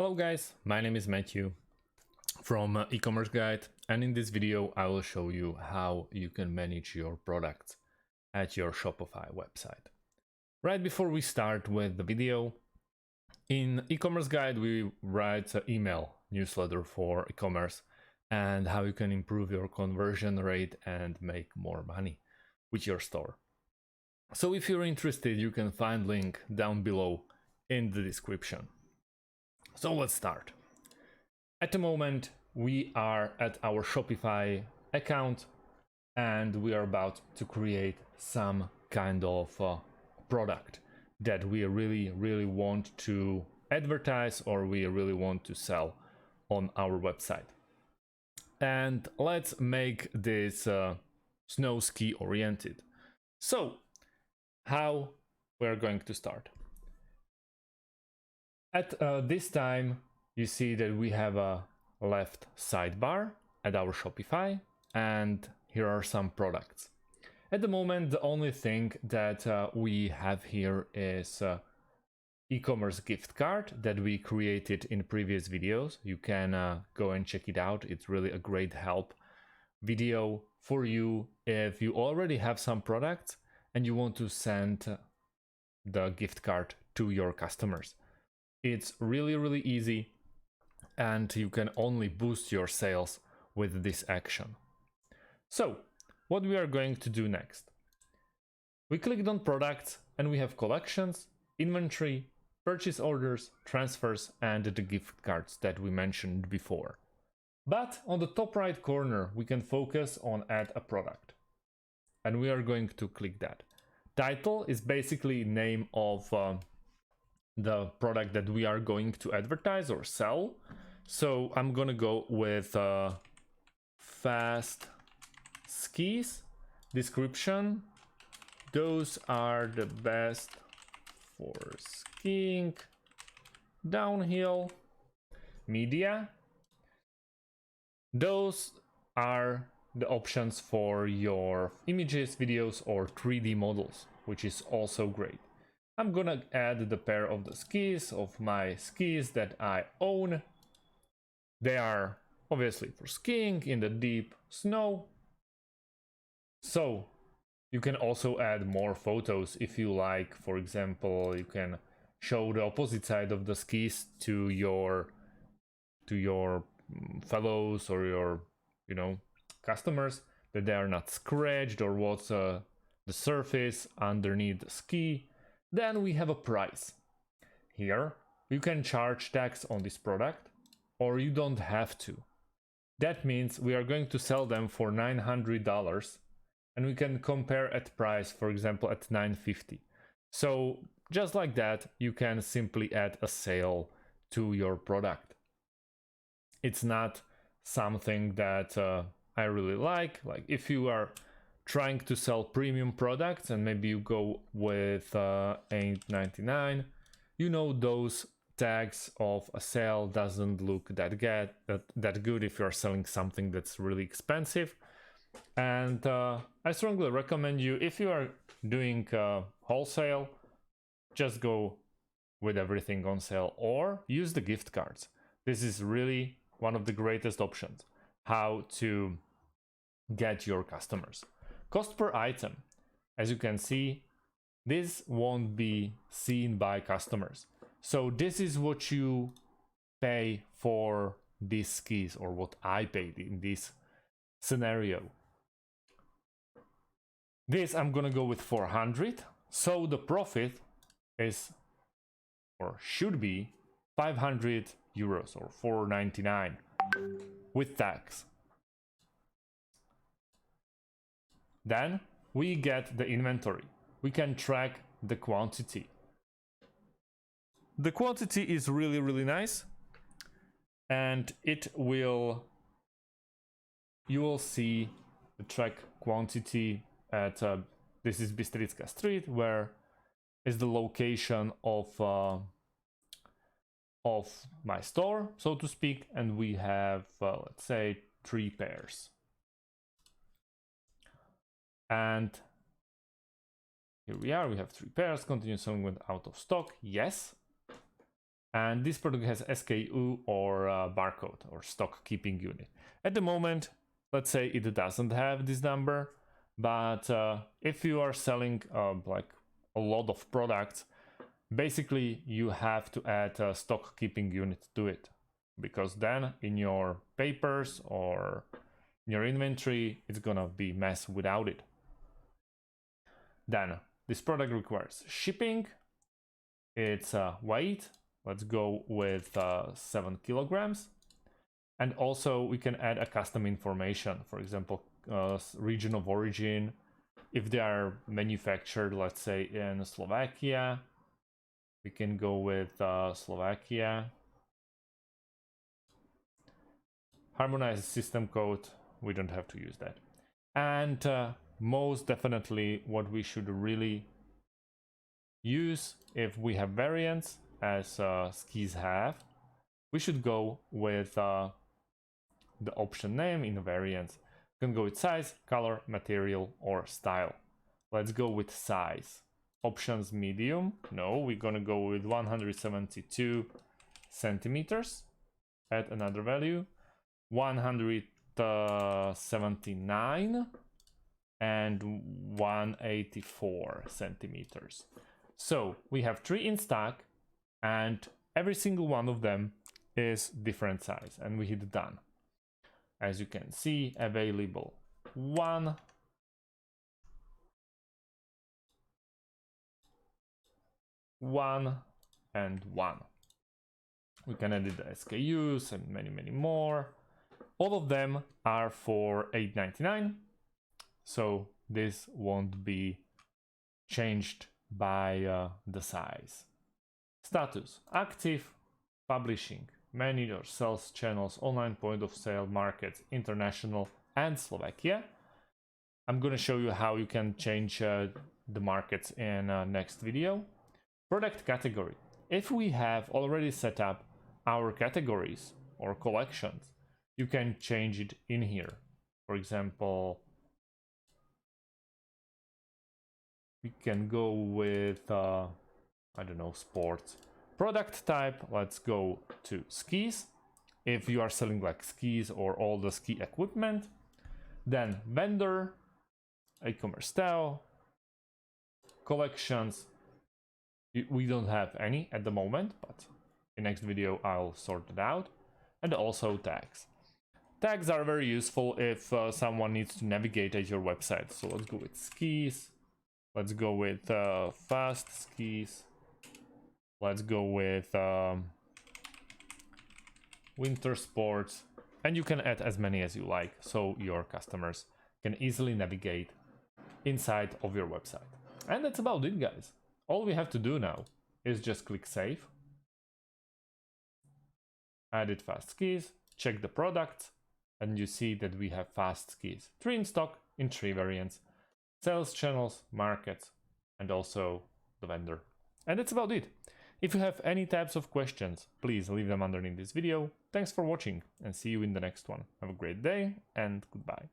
Hello guys, my name is Matthew from e-commerce guide, and in this video I will show you how you can manage your products at your Shopify website. Right before we start with the video, in e-commerce guide we write an email newsletter for e-commerce and how you can improve your conversion rate and make more money with your store. So if you're interested, you can find link down below in the description. So let's start. At the moment, we are at our Shopify account and we are about to create some kind of product that we really want to advertise or we really want to sell on our website. And let's make this snow ski oriented. So how we're going to start? At this time, you see that we have a left sidebar at our Shopify, and here are some products. At the moment, the only thing that we have here is e-commerce gift card that we created in previous videos. You can go and check it out. It's really a great help video for you if you already have some products and you want to send the gift card to your customers. It's really easy and you can only boost your sales with this action. So what we are going to do next? We clicked on products and we have collections, inventory, purchase orders, transfers, and the gift cards that we mentioned before. But on the top right corner, we can focus on add a product. And we are going to click that. Title is basically name of the product that we are going to advertise or sell. So I'm gonna go with fast skis. Description: those are the best for skiing downhill. Media: those are the options for your images, videos, or 3D models, which is also great. I'm gonna add the pair of the skis of my skis that I own. They are obviously for skiing in the deep snow. So you can also add more photos if you like. For example, you can show the opposite side of the skis to your fellows or your customers, that they are not scratched or what's the surface underneath the ski. Then we have a price. Here you can charge tax on this product or you don't have to. That means we are going to sell them for $900 and we can compare at price, for example, at $950. So just like that, you can simply add a sale to your product. It's not something that I really like if you are trying to sell premium products and maybe you go with $8.99, those tags of a sale doesn't look that good if you're selling something that's really expensive. And I strongly recommend you, if you are doing wholesale, just go with everything on sale or use the gift cards. This is really one of the greatest options how to get your customers. Cost per item. As you can see, this won't be seen by customers. So this is what you pay for these skis, or what I paid in this scenario. This I'm gonna go with 400. So the profit is, or should be, 500 euros or 4.99 with tax. Then we get the inventory. We can track the quantity. The quantity is really nice, and you will see the track quantity at this is Bystrická Street, where is the location of my store, so to speak, and we have let's say 3 pairs. And here we are, we have 3 pairs. Continue selling with out of stock. Yes. And this product has SKU or barcode or stock keeping unit. At the moment, let's say it doesn't have this number, but if you are selling like a lot of products, basically you have to add a stock keeping unit to it, because then in your papers or in your inventory, it's gonna be mess without it. Then this product requires shipping. It's weight. Let's go with 7 kilograms. And also we can add a custom information, for example, region of origin. If they are manufactured, let's say in Slovakia, we can go with Slovakia. Harmonized system code, we don't have to use that. And most definitely what we should really use if we have variants, as skis have, we should go with the option name in the variants. You can go with size, color, material, or style. Let's go with size. Options medium. No, we're gonna go with 172 centimeters. Add another value. 179 and 184 centimeters. So we have 3 in stock, and every single one of them is different size, and we hit done. As you can see, available 1, 1, and 1. We can edit the SKUs and many more. All of them are for $8.99, so this won't be changed by the size. Status: active, publishing, manage or sales channels, online point of sale, markets, international, and Slovakia. I'm gonna show you how you can change the markets in next video. Product category: if we have already set up our categories or collections, you can change it in here. For example, we can go with I don't know, sports. Product type, let's go to skis. If you are selling like skis or all the ski equipment. Then vendor, e-commerce style, collections. We don't have any at the moment, but in next video I'll sort it out. And also tags. Tags are very useful if someone needs to navigate at your website. So let's go with skis. Let's go with fast skis. Let's go with winter sports. And you can add as many as you like, so your customers can easily navigate inside of your website. And that's about it, guys. All we have to do now is just click save. Added fast skis, check the products, and you see that we have fast skis. 3 in stock in 3 variants. Sales channels, markets, and also the vendor. And that's about it. If you have any types of questions, please leave them underneath this video. Thanks for watching and see you in the next one. Have a great day and goodbye.